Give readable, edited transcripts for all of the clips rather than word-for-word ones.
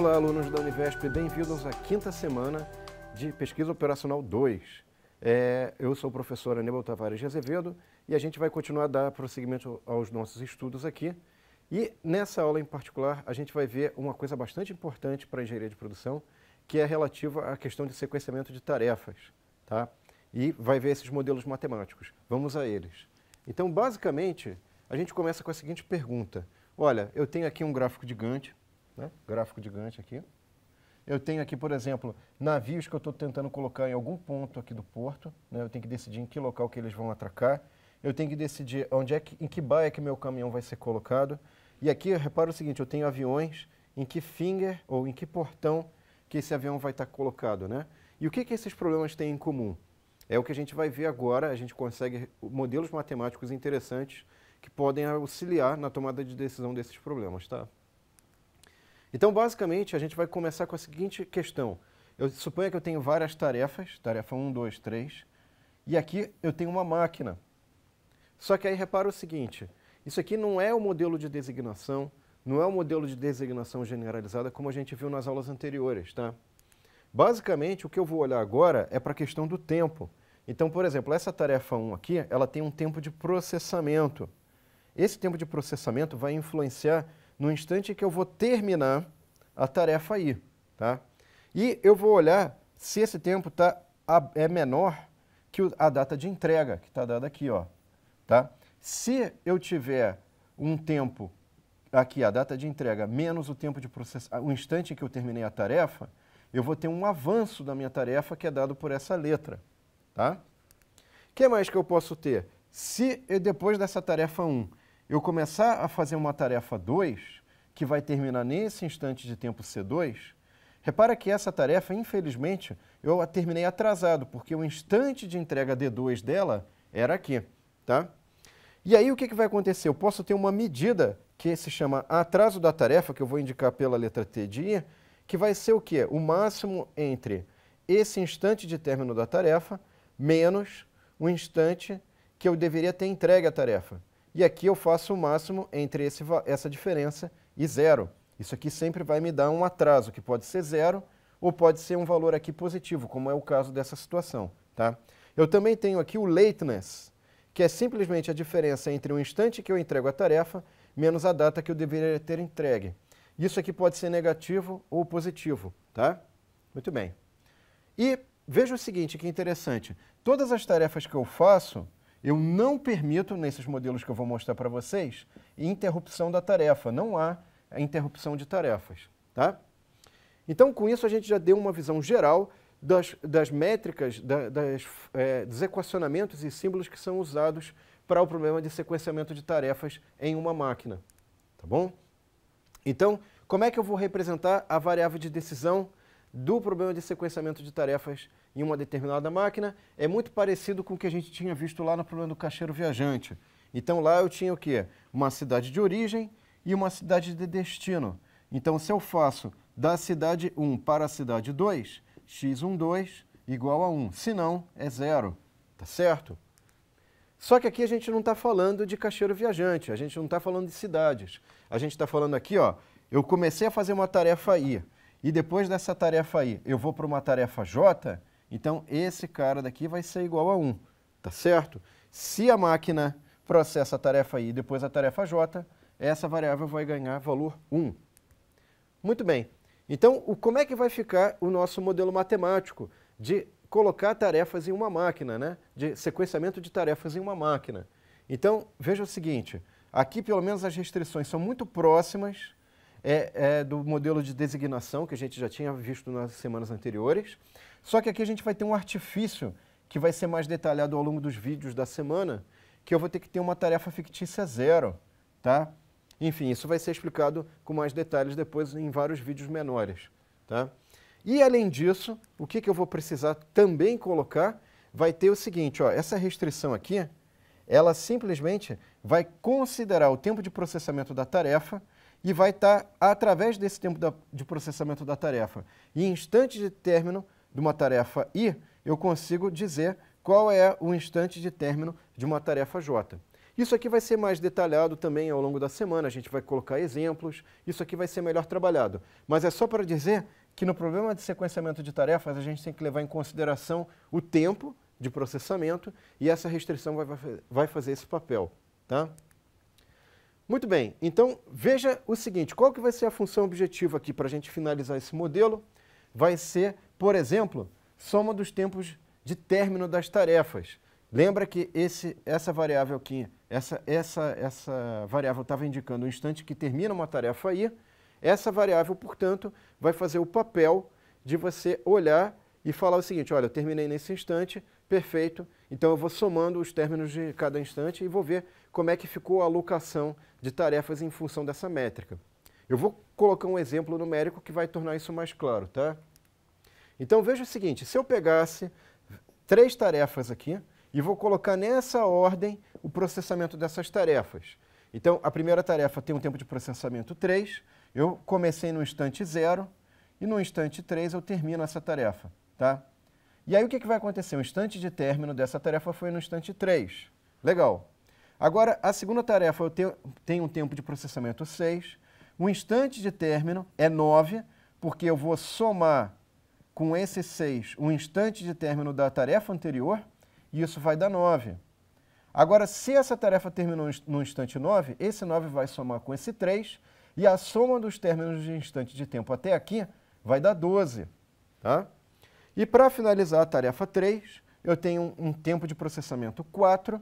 Olá, alunos da Univesp, bem-vindos à quinta semana de Pesquisa Operacional 2. Eu sou o professor Aníbal Tavares de Azevedo e a gente vai continuar a dar prosseguimento aos nossos estudos aqui. E nessa aula em particular, a gente vai ver uma coisa bastante importante para a engenharia de produção, que é relativa à questão de sequenciamento de tarefas, tá? E vai ver esses modelos matemáticos. Vamos a eles. Então, basicamente, a gente começa com a seguinte pergunta. Olha, eu tenho aqui um gráfico de Gantt, né? Gráfico de Gantt aqui. Eu tenho aqui, por exemplo, navios que eu estou tentando colocar em algum ponto aqui do porto, né? Eu tenho que decidir em que local que eles vão atracar. Eu tenho que decidir em que baía que meu caminhão vai ser colocado. E aqui, repara o seguinte, eu tenho aviões em que finger ou em que portão que esse avião vai estar colocado, né? E o que esses problemas têm em comum? É o que a gente vai ver agora, a gente consegue modelos matemáticos interessantes que podem auxiliar na tomada de decisão desses problemas, tá? Então, basicamente, a gente vai começar com a seguinte questão. Eu suponho que eu tenho várias tarefas, tarefa 1, 2, 3, e aqui eu tenho uma máquina. Só que aí repara o seguinte, isso aqui não é o modelo de designação, não é o modelo de designação generalizada como a gente viu nas aulas anteriores, tá? Basicamente, o que eu vou olhar agora é para a questão do tempo. Então, por exemplo, essa tarefa 1 aqui, ela tem um tempo de processamento. Esse tempo de processamento vai influenciar no instante que eu vou terminar a tarefa I, tá? E eu vou olhar se esse tempo é menor que a data de entrega, que está dada aqui, ó, tá? Se eu tiver um tempo aqui, a data de entrega, menos o tempo de processamento, o instante em que eu terminei a tarefa, eu vou ter um avanço da minha tarefa que é dado por essa letra, tá? O que mais que eu posso ter? Se depois dessa tarefa 1 eu começar a fazer uma tarefa 2, que vai terminar nesse instante de tempo C2, repara que essa tarefa, infelizmente, eu a terminei atrasado, porque o instante de entrega D2 dela era aqui, tá? E aí o que vai acontecer? Eu posso ter uma medida que se chama atraso da tarefa, que eu vou indicar pela letra T de I, que vai ser o quê? O máximo entre esse instante de término da tarefa menos o instante que eu deveria ter entregue a tarefa. E aqui eu faço o máximo entre essa diferença e zero. Isso aqui sempre vai me dar um atraso, que pode ser zero ou pode ser um valor aqui positivo, como é o caso dessa situação, tá? Eu também tenho aqui o lateness, que é simplesmente a diferença entre o instante que eu entrego a tarefa menos a data que eu deveria ter entregue. Isso aqui pode ser negativo ou positivo, tá? Muito bem. E veja o seguinte, que interessante. Todas as tarefas que eu faço, eu não permito, nesses modelos que eu vou mostrar para vocês, interrupção da tarefa. Não há interrupção de tarefas, tá? Então, com isso, a gente já deu uma visão geral das métricas, dos equacionamentos e símbolos que são usados para o problema de sequenciamento de tarefas em uma máquina, tá bom? Então, como é que eu vou representar a variável de decisão do problema de sequenciamento de tarefas em uma determinada máquina? É muito parecido com o que a gente tinha visto lá no problema do caixeiro viajante. Então, lá eu tinha o quê? Uma cidade de origem e uma cidade de destino. Então, se eu faço da cidade 1 para a cidade 2, x12 igual a 1. Se não, é zero. Tá certo? Só que aqui a gente não está falando de caixeiro viajante, a gente não está falando de cidades. A gente está falando aqui, ó, eu comecei a fazer uma tarefa I, e depois dessa tarefa I eu vou para uma tarefa J, então esse cara daqui vai ser igual a 1, tá certo? Se a máquina processa a tarefa I e depois a tarefa J, essa variável vai ganhar valor 1. Muito bem. Então, como é que vai ficar o nosso modelo matemático de colocar tarefas em uma máquina, né? De sequenciamento de tarefas em uma máquina? Então, veja o seguinte, aqui pelo menos as restrições são muito próximas do modelo de designação que a gente já tinha visto nas semanas anteriores, só que aqui a gente vai ter um artifício que vai ser mais detalhado ao longo dos vídeos da semana, que eu vou ter que ter uma tarefa fictícia zero, tá? Enfim, isso vai ser explicado com mais detalhes depois em vários vídeos menores, tá? E além disso, o que eu vou precisar também colocar vai ter o seguinte, ó, essa restrição aqui, ela simplesmente vai considerar o tempo de processamento da tarefa e vai estar através desse tempo de processamento da tarefa. E em instante de término de uma tarefa I, eu consigo dizer qual é o instante de término de uma tarefa J. Isso aqui vai ser mais detalhado também ao longo da semana, a gente vai colocar exemplos, isso aqui vai ser melhor trabalhado. Mas é só para dizer que no problema de sequenciamento de tarefas a gente tem que levar em consideração o tempo de processamento e essa restrição vai fazer esse papel, tá? Muito bem, então veja o seguinte, qual que vai ser a função objetiva aqui para a gente finalizar esse modelo? Vai ser, por exemplo, soma dos tempos de término das tarefas. Lembra que essa variável aqui, essa variável estava indicando o instante que termina uma tarefa aí. Essa variável, portanto, vai fazer o papel de você olhar e falar o seguinte, olha, eu terminei nesse instante, perfeito, então eu vou somando os términos de cada instante e vou ver como é que ficou a alocação de tarefas em função dessa métrica. Eu vou colocar um exemplo numérico que vai tornar isso mais claro, tá? Então veja o seguinte, se eu pegasse 3 tarefas aqui e vou colocar nessa ordem o processamento dessas tarefas. Então a primeira tarefa tem um tempo de processamento 3, eu comecei no instante 0 e no instante 3 eu termino essa tarefa, tá? E aí o que vai acontecer? O instante de término dessa tarefa foi no instante 3. Legal. Agora, a segunda tarefa eu tenho um tempo de processamento 6. O instante de término é 9, porque eu vou somar com esse 6 o instante de término da tarefa anterior, e isso vai dar 9. Agora, se essa tarefa terminou no instante 9, esse 9 vai somar com esse 3, e a soma dos términos de instante de tempo até aqui vai dar 12. Tá? E para finalizar a tarefa 3, eu tenho um tempo de processamento 4,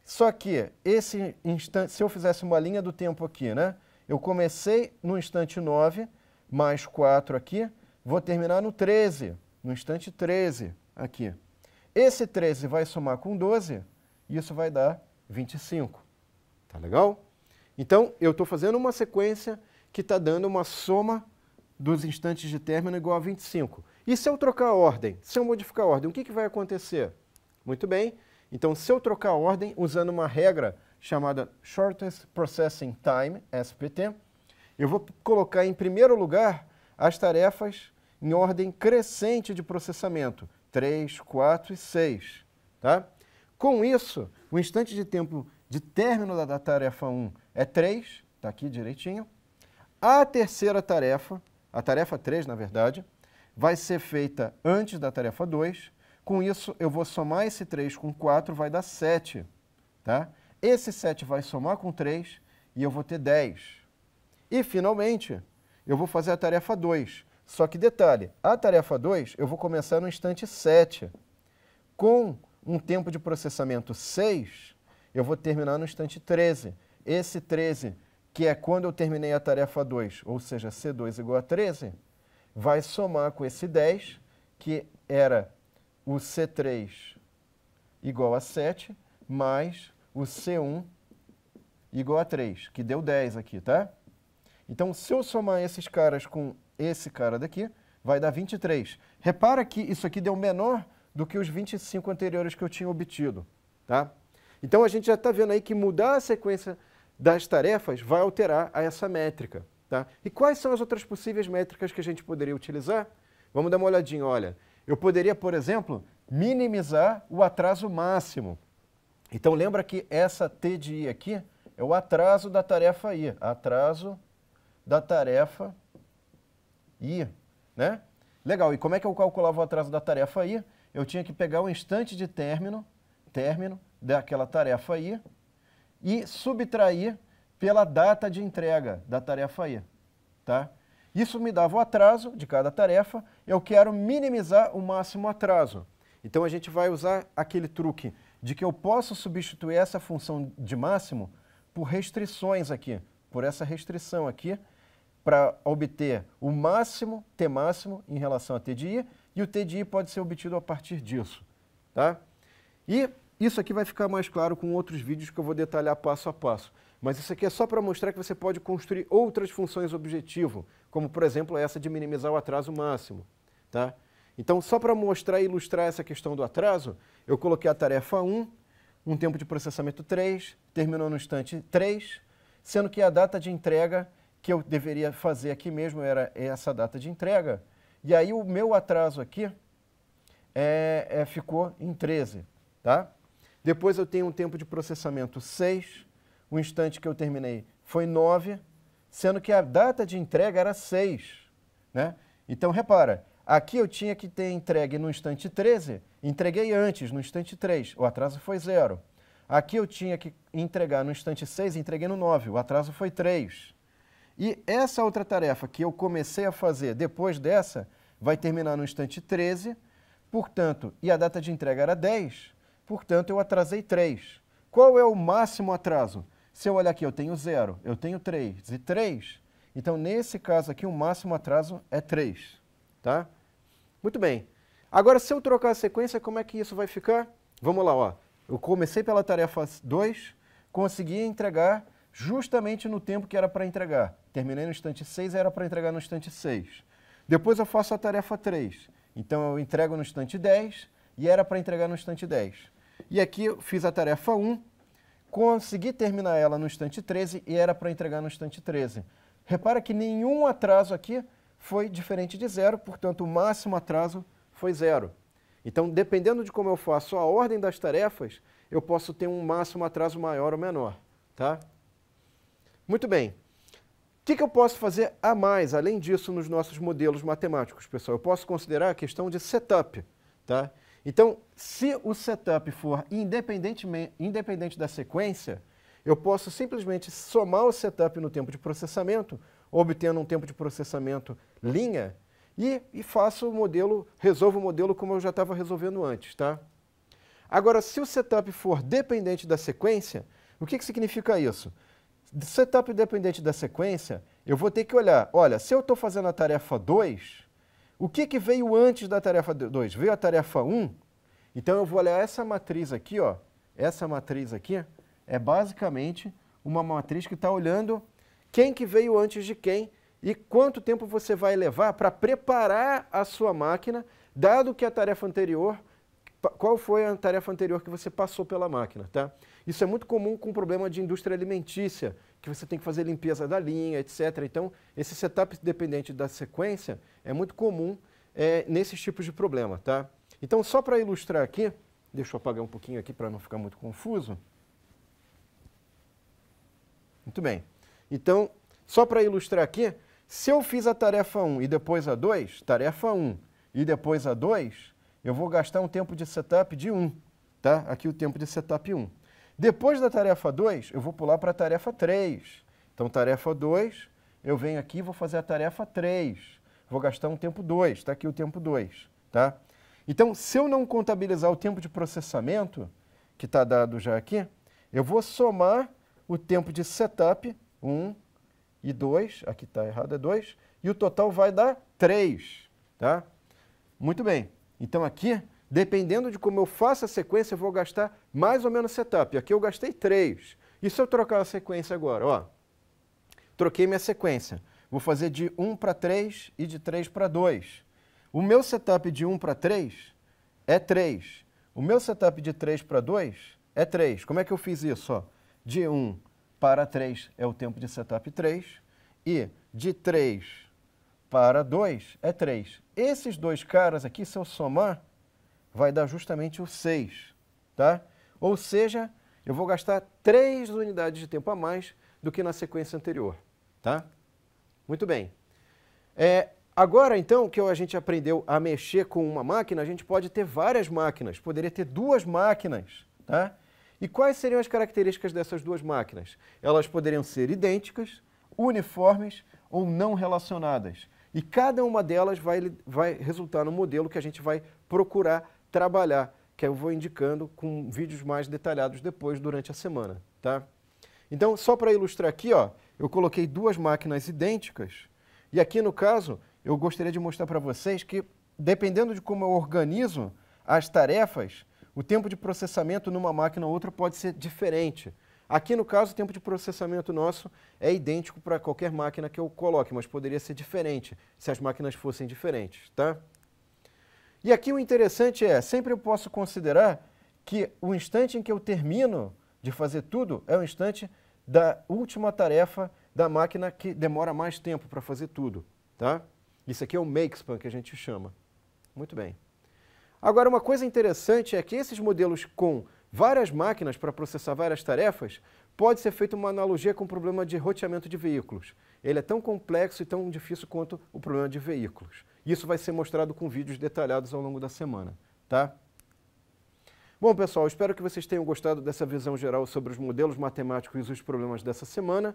só que esse instante, se eu fizesse uma linha do tempo aqui, né? Eu comecei no instante 9, mais 4 aqui, vou terminar no 13, no instante 13 aqui. Esse 13 vai somar com 12, e isso vai dar 25. Tá legal? Então, eu estou fazendo uma sequência que está dando uma soma dos instantes de término igual a 25. E se eu trocar a ordem, se eu modificar a ordem, o que vai acontecer? Muito bem. Então, se eu trocar a ordem, usando uma regra chamada Shortest Processing Time, SPT, eu vou colocar em primeiro lugar as tarefas em ordem crescente de processamento, 3, 4 e 6. Tá? Com isso, o instante de tempo de término da tarefa 1 é 3, está aqui direitinho. A terceira tarefa, a tarefa 3, na verdade, vai ser feita antes da tarefa 2. Com isso, eu vou somar esse 3 com 4, vai dar 7. Tá? Esse 7 vai somar com 3 e eu vou ter 10. E, finalmente, eu vou fazer a tarefa 2. Só que, detalhe, a tarefa 2 eu vou começar no instante 7. Com um tempo de processamento 6, eu vou terminar no instante 13. Esse 13, que é quando eu terminei a tarefa 2, ou seja, C2 igual a 13, vai somar com esse 10, que era o C3 igual a 7, mais o C1 igual a 3, que deu 10 aqui, tá? Então, se eu somar esses caras com esse cara daqui, vai dar 23. Repara que isso aqui deu menor do que os 25 anteriores que eu tinha obtido, tá? Então, a gente já está vendo aí que mudar a sequência das tarefas vai alterar essa métrica, tá? E quais são as outras possíveis métricas que a gente poderia utilizar? Vamos dar uma olhadinha, olha. Eu poderia, por exemplo, minimizar o atraso máximo. Então, lembra que essa T de I aqui é o atraso da tarefa I. Atraso da tarefa I, né? Legal, e como é que eu calculava o atraso da tarefa I? Eu tinha que pegar o instante de término daquela tarefa I e subtrair pela data de entrega da tarefa I, tá? Isso me dava o atraso de cada tarefa, eu quero minimizar o máximo atraso. Então a gente vai usar aquele truque de que eu posso substituir essa função de máximo por restrições aqui, por essa restrição aqui, para obter o máximo, T máximo, em relação a T de I, e o T de I pode ser obtido a partir disso, tá? E isso aqui vai ficar mais claro com outros vídeos que eu vou detalhar passo a passo. Mas isso aqui é só para mostrar que você pode construir outras funções objetivo, como, por exemplo, essa de minimizar o atraso máximo, tá? Então, só para mostrar e ilustrar essa questão do atraso, eu coloquei a tarefa 1, um tempo de processamento 3, terminou no instante 3, sendo que a data de entrega que eu deveria fazer aqui mesmo era essa data de entrega, e aí o meu atraso aqui ficou em 13, tá? Depois eu tenho um tempo de processamento 6, o instante que eu terminei foi 9, sendo que a data de entrega era 6, né? Então, repara, aqui eu tinha que ter entregue no instante 13, entreguei antes, no instante 3, o atraso foi 0. Aqui eu tinha que entregar no instante 6, entreguei no 9, o atraso foi 3. E essa outra tarefa que eu comecei a fazer depois dessa, vai terminar no instante 13, portanto, e a data de entrega era 10, portanto, eu atrasei 3. Qual é o máximo atraso? Se eu olhar aqui, eu tenho 0, eu tenho 3 e 3, então, nesse caso aqui, o máximo atraso é 3, tá? Muito bem. Agora, se eu trocar a sequência, como é que isso vai ficar? Vamos lá, ó. Eu comecei pela tarefa 2, consegui entregar justamente no tempo que era para entregar. Terminei no instante 6, era para entregar no instante 6. Depois eu faço a tarefa 3. Então, eu entrego no instante 10 e era para entregar no instante 10. E aqui eu fiz a tarefa 1, consegui terminar ela no instante 13 e era para entregar no instante 13. Repara que nenhum atraso aqui foi diferente de 0, portanto, o máximo atraso foi 0. Então, dependendo de como eu faço a ordem das tarefas, eu posso ter um máximo atraso maior ou menor, tá? Muito bem. O que eu posso fazer a mais, além disso, nos nossos modelos matemáticos, pessoal? Eu posso considerar a questão de setup, tá? Então, se o setup for independente da sequência, eu posso simplesmente somar o setup no tempo de processamento, obtendo um tempo de processamento linha, e faço o modelo, resolvo o modelo como eu já estava resolvendo antes, tá? Agora, se o setup for dependente da sequência, o que significa isso? Setup dependente da sequência, eu vou ter que olhar, olha, se eu estou fazendo a tarefa 2, o que veio antes da tarefa 2? Veio a tarefa 1? Então eu vou olhar essa matriz aqui, ó, essa matriz aqui é basicamente uma matriz que está olhando quem que veio antes de quem e quanto tempo você vai levar para preparar a sua máquina, dado que a tarefa anterior, qual foi a tarefa anterior que você passou pela máquina, tá? Isso é muito comum com o problema de indústria alimentícia, que você tem que fazer limpeza da linha, etc. Então, esse setup dependente da sequência é muito comum nesses tipos de problema, tá? Então, só para ilustrar aqui, deixa eu apagar um pouquinho aqui para não ficar muito confuso. Muito bem. Então, só para ilustrar aqui, se eu fiz a tarefa 1 e depois a 2, tarefa 1 e depois a 2, eu vou gastar um tempo de setup de 1, tá? Aqui o tempo de setup 1. Depois da tarefa 2, eu vou pular para a tarefa 3. Então, tarefa 2, eu venho aqui e vou fazer a tarefa 3. Vou gastar um tempo 2, está aqui o tempo 2, tá? Então, se eu não contabilizar o tempo de processamento, que está dado já aqui, eu vou somar o tempo de setup, 1 e 2, aqui está errado, é 2, e o total vai dar 3, tá? Muito bem. Então aqui, dependendo de como eu faço a sequência, eu vou gastar mais ou menos setup. Aqui eu gastei 3. E se eu trocar a sequência agora? Ó, troquei minha sequência. Vou fazer de 1 para 3 e de 3 para 2. O meu setup de 1 para 3 é 3. O meu setup de 3 para 2 é 3. Como é que eu fiz isso? Ó, de 1 para 3 é o tempo de setup 3 e de 3 para 2 é 3. Esses dois caras aqui, se eu somar, vai dar justamente o 6, tá? Ou seja, eu vou gastar 3 unidades de tempo a mais do que na sequência anterior, tá? Muito bem. Agora, então, que a gente aprendeu a mexer com uma máquina, a gente pode ter várias máquinas, poderia ter 2 máquinas, tá? E quais seriam as características dessas 2 máquinas? Elas poderiam ser idênticas, uniformes ou não relacionadas. E cada uma delas vai resultar no modelo que a gente vai procurar trabalhar, que eu vou indicando com vídeos mais detalhados depois, durante a semana, tá? Então, só para ilustrar aqui, ó, eu coloquei 2 máquinas idênticas, e aqui no caso, eu gostaria de mostrar para vocês que, dependendo de como eu organizo as tarefas, o tempo de processamento numa máquina ou outra pode ser diferente. Aqui, no caso, o tempo de processamento nosso é idêntico para qualquer máquina que eu coloque, mas poderia ser diferente se as máquinas fossem diferentes, tá? E aqui o interessante sempre eu posso considerar que o instante em que eu termino de fazer tudo é o instante da última tarefa da máquina que demora mais tempo para fazer tudo, tá? Isso aqui é o makespan que a gente chama. Muito bem. Agora, uma coisa interessante é que esses modelos com várias máquinas para processar várias tarefas, pode ser feita uma analogia com o problema de roteamento de veículos. Ele é tão complexo e tão difícil quanto o problema de veículos. Isso vai ser mostrado com vídeos detalhados ao longo da semana, tá? Bom, pessoal, espero que vocês tenham gostado dessa visão geral sobre os modelos matemáticos e os problemas dessa semana.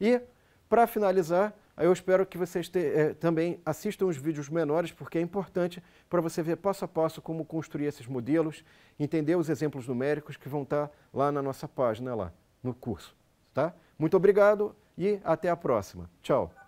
E, para finalizar, eu espero que vocês também assistam os vídeos menores, porque é importante para você ver passo a passo como construir esses modelos, entender os exemplos numéricos que vão estar lá na nossa página, lá no curso. Tá? Muito obrigado e até a próxima. Tchau!